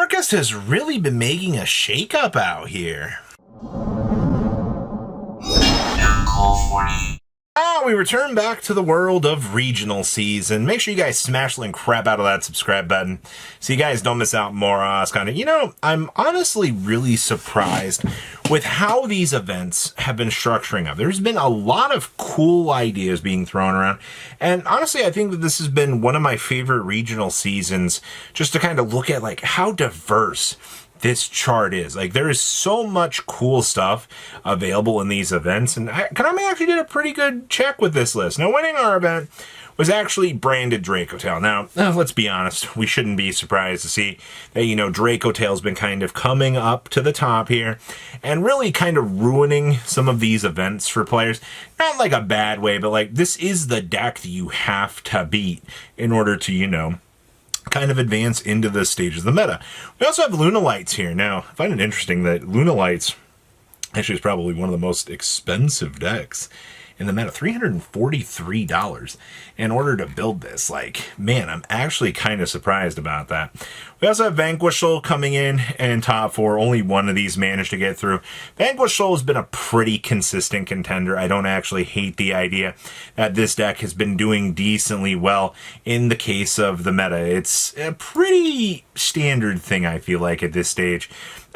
Orcust has really been making a shakeup out here. We return back to the world of regional season. Make sure you guys smash the link crap out of that subscribe button so you guys don't miss out more content. You know, I'm honestly really surprised with how these events have been structuring up. There's been a lot of cool ideas being thrown around. And honestly, I think that this has been one of my favorite regional seasons, just to kind of look at like how diverse this chart is. Like, there is so much cool stuff available in these events, and Konami actually did a pretty good check with this list. Now, winning our event was actually branded Dracotail. Now, let's be honest, we shouldn't be surprised to see that, you know, Dracotail's been kind of coming up to the top here and really kind of ruining some of these events for players. Not like a bad way, but like, this is the deck that you have to beat in order to, you know, kind of advance into the stages of the meta. We also have Lunalights here. Now, I find it interesting that Lunalights actually is probably one of the most expensive decks in the meta. $343 in order to build this. Like, man, I'm actually kind of surprised about that. We also have Vanquish Soul coming in top 4. Only one of these managed to get through. Vanquish Soul has been a pretty consistent contender. I don't actually hate the idea that this deck has been doing decently well in the case of the meta. It's a pretty standard thing, I feel like, at this stage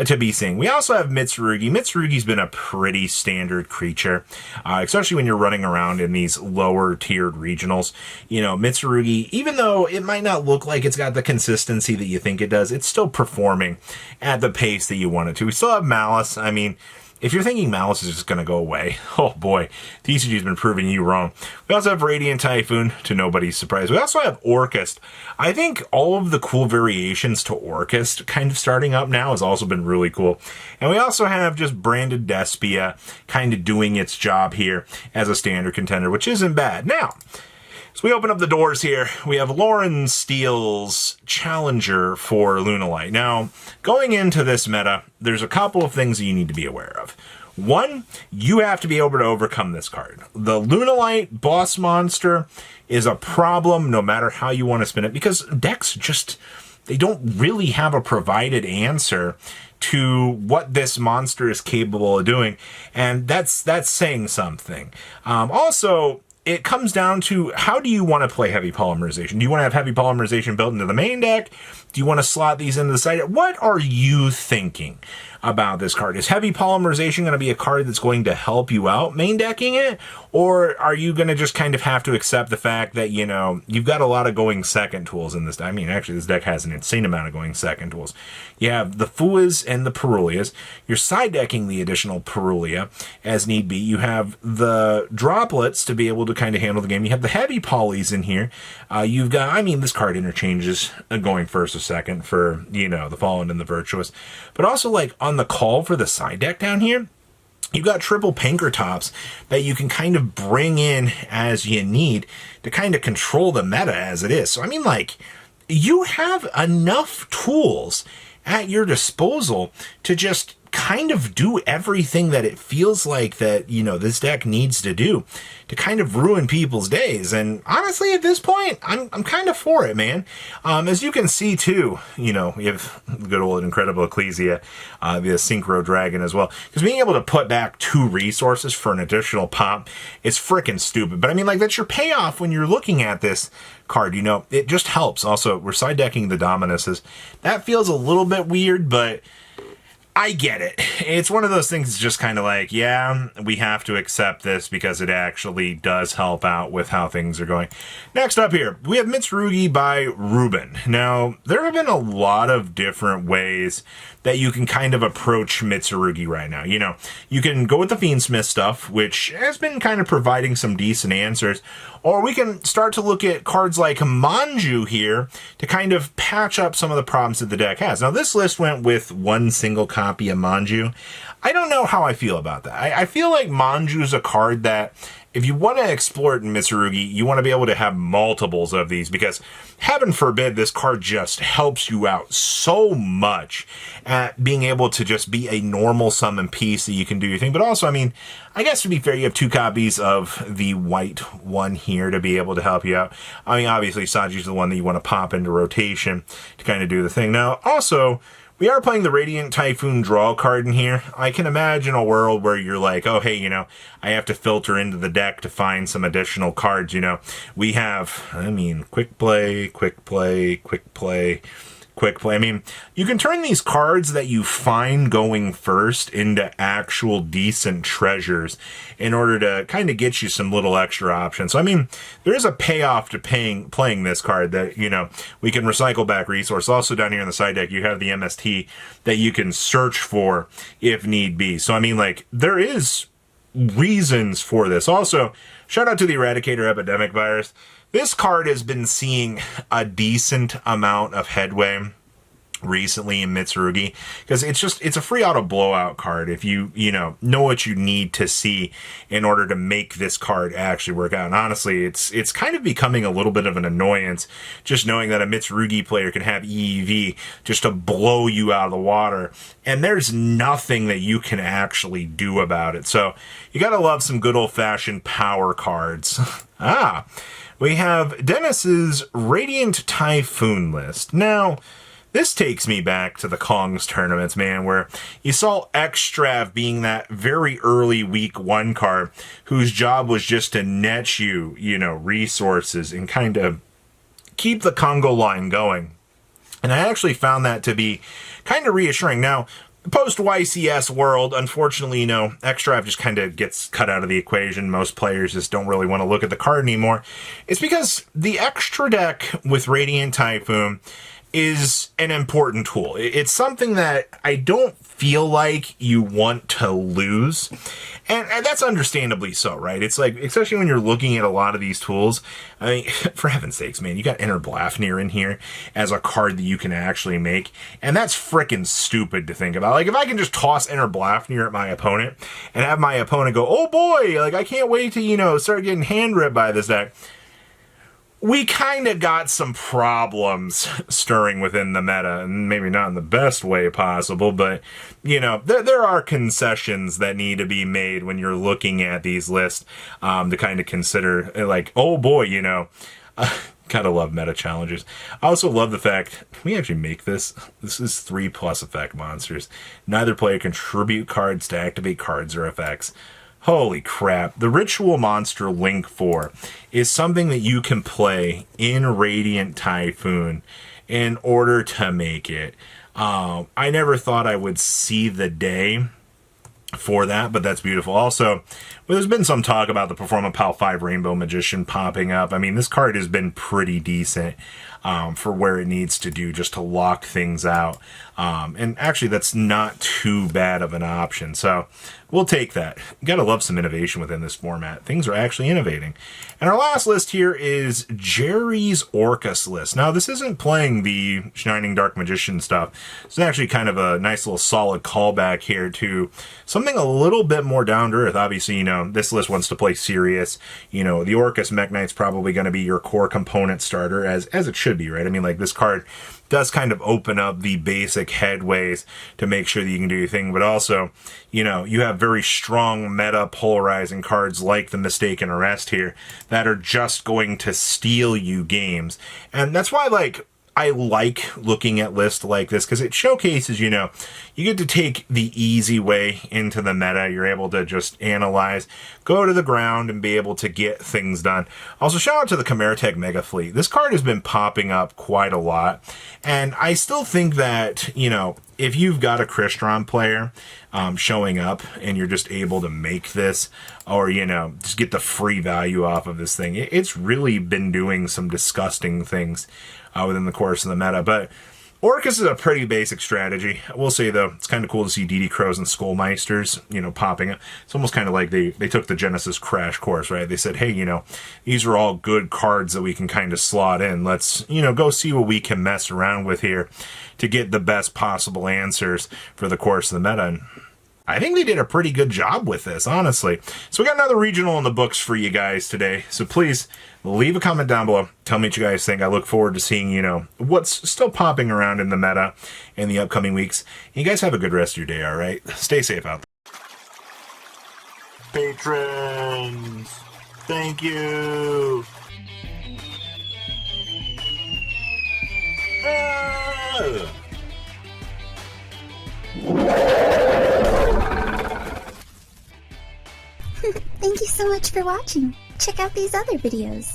to be seeing. We also have Mitserugi. Mitserugi's been a pretty standard creature, especially when you're running around in these lower tiered regionals. You know, Mitserugi, even though it might not look like it's got the consistency that you think it does, it's still performing at the pace that you want it to. We still have Malice. I mean, if you're thinking Malice is just going to go away, oh boy, TCG's been proving you wrong. We also have Radiant Typhoon, to nobody's surprise. We also have Orcust. I think all of the cool variations to Orcust kind of starting up now has also been really cool. And we also have just branded Despia kind of doing its job here as a standard contender, which isn't bad. Now, so we open up the doors here. We have Lauren Steele's Challenger for Lunalight. Now, going into this meta, there's a couple of things that you need to be aware of. One, you have to be able to overcome this card. The Lunalight boss monster is a problem no matter how you want to spin it, because decks just, they don't really have a provided answer to what this monster is capable of doing, and that's saying something. Also, it comes down to, how do you want to play heavy polymerization? Do you want to have heavy polymerization built into the main deck? Do you want to slot these into the side deck? What are you thinking about this card? Is heavy polymerization going to be a card that's going to help you out main decking it? Or are you going to just kind of have to accept the fact that, you know, you've got a lot of going second tools in this deck? I mean, actually, this deck has an insane amount of going second tools. You have the Fuas and the Perulias. You're side decking the additional Perulia as need be. You have the droplets to be able to kind of handle the game. You have the heavy polys in here. You've got, I mean, this card interchanges going first or second for, you know, the Fallen and the Virtuous. But also, like, on the call for the side deck down here, you've got triple Pankratops that you can kind of bring in as you need to kind of control the meta as it is. So, I mean, like, you have enough tools at your disposal to just kind of do everything that it feels like that, you know, this deck needs to do to kind of ruin people's days. And honestly, at this point, I'm kind of for it, man. As you can see too, you know, we have the good old Incredible Ecclesia, the Synchro Dragon as well. Because being able to put back 2 resources for an additional pop is freaking stupid. But I mean, like, that's your payoff when you're looking at this card, you know, it just helps. Also, we're side decking the Dominuses. That feels a little bit weird, but I get it. It's one of those things that's just kind of like, yeah, we have to accept this because it actually does help out with how things are going. Next up here, we have Mitserugi by Ruben. Now, there have been a lot of different ways that you can kind of approach Mitserugi right now. You know, you can go with the Fiendsmith stuff, which has been kind of providing some decent answers, or we can start to look at cards like Manju here to kind of patch up some of the problems that the deck has. Now, this list went with one single copy copy of Manju. I don't know how I feel about that. I feel like Manju's a card that, if you want to explore it in Mitserugi, you want to be able to have multiples of these, because heaven forbid this card just helps you out so much at being able to just be a normal summon piece that you can do your thing. But also, I mean, I guess to be fair, you have 2 copies of the white one here to be able to help you out. I mean, obviously, Saji's the one that you want to pop into rotation to kind of do the thing. Now, also, we are playing the Radiant Typhoon draw card in here. I can imagine a world where you're like, oh, hey, you know, I have to filter into the deck to find some additional cards, you know. We have, I mean, quick play, quick play, quick play, quick play. I mean, you can turn these cards that you find going first into actual decent treasures in order to kind of get you some little extra options. So, I mean, there is a payoff to playing this card that, you know, we can recycle back resource. Also down here in the side deck, you have the MST that you can search for if need be. So, I mean, like, there is reasons for this. Also, shout out to the Eradicator Epidemic Virus. This card has been seeing a decent amount of headway recently in Mitserugi, because it's a free auto blowout card if you know what you need to see in order to make this card actually work out. And honestly, it's kind of becoming a little bit of an annoyance just knowing that a Mitserugi player can have EEV just to blow you out of the water, and there's nothing that you can actually do about it. So you gotta love some good old-fashioned power cards. We have Dennis's Radiant Typhoon list. Now, this takes me back to the Kongs tournaments, man, where you saw Extrav being that very early week 1 card whose job was just to net you, you know, resources and kind of keep the Congo line going. And I actually found that to be kind of reassuring. Now, post-YCS world, unfortunately, you know, Extrav just kind of gets cut out of the equation. Most players just don't really want to look at the card anymore. It's because the extra deck with Radiant Typhoon is an important tool. It's something that I don't feel like you want to lose. And that's understandably so, right? It's like, especially when you're looking at a lot of these tools, I mean, for heaven's sakes, man, you got Inner Blafnir in here as a card that you can actually make. And that's freaking stupid to think about. Like, if I can just toss Inner Blafnir at my opponent and have my opponent go, oh boy, like, I can't wait to, you know, start getting hand ripped by this deck, we kind of got some problems stirring within the meta, and maybe not in the best way possible, but, you know, there are concessions that need to be made when you're looking at these lists to kind of consider, like, oh boy, you know, gotta love meta challenges. I also love the fact, can we actually make this? This is 3+ effect monsters. Neither player contribute cards to activate cards or effects. Holy crap. The Ritual Monster Link 4 is something that you can play in Radiant Typhoon in order to make it. I never thought I would see the day for that, but that's beautiful. Also, well, there's been some talk about the Performa Pal 5 Rainbow Magician popping up. I mean, this card has been pretty decent for where it needs to do just to lock things out. And actually, that's not too bad of an option. So we'll take that. You gotta love some innovation within this format. Things are actually innovating. And our last list here is Jerry's Orcust list. Now, this isn't playing the Shining Dark Magician stuff. It's actually kind of a nice little solid callback here to something a little bit more down to earth. Obviously, you know, this list wants to play serious. You know, the Orcust Mech Knight's probably going to be your core component starter, as it should be, right? I mean, like, this card does kind of open up the basic headways to make sure that you can do your thing, but also, you know, you have very strong meta polarizing cards like the Mistaken Arrest here that are just going to steal you games. And that's why, like, I like looking at lists like this, because it showcases, you know, you get to take the easy way into the meta. You're able to just analyze, go to the ground, and be able to get things done. Also, shout out to the Chimeratech Mega Fleet. This card has been popping up quite a lot, and I still think that, you know, if you've got a Crystron player showing up and you're just able to make this, or, you know, just get the free value off of this thing, it's really been doing some disgusting things within the course of the meta. But Orcust is a pretty basic strategy. I will say, though, it's kind of cool to see DD Crows and Skullmeisters, popping it. It's almost kind of like they took the Genesis crash course, right? They said, hey, these are all good cards that we can kind of slot in. Let's, go see what we can mess around with here to get the best possible answers for the course of the meta. And I think they did a pretty good job with this, honestly. So we got another regional in the books for you guys today. So please leave a comment down below. Tell me what you guys think. I look forward to seeing, what's still popping around in the meta in the upcoming weeks. You guys have a good rest of your day, all right? Stay safe out there. Patrons, thank you. Thank you so much for watching. Check out these other videos.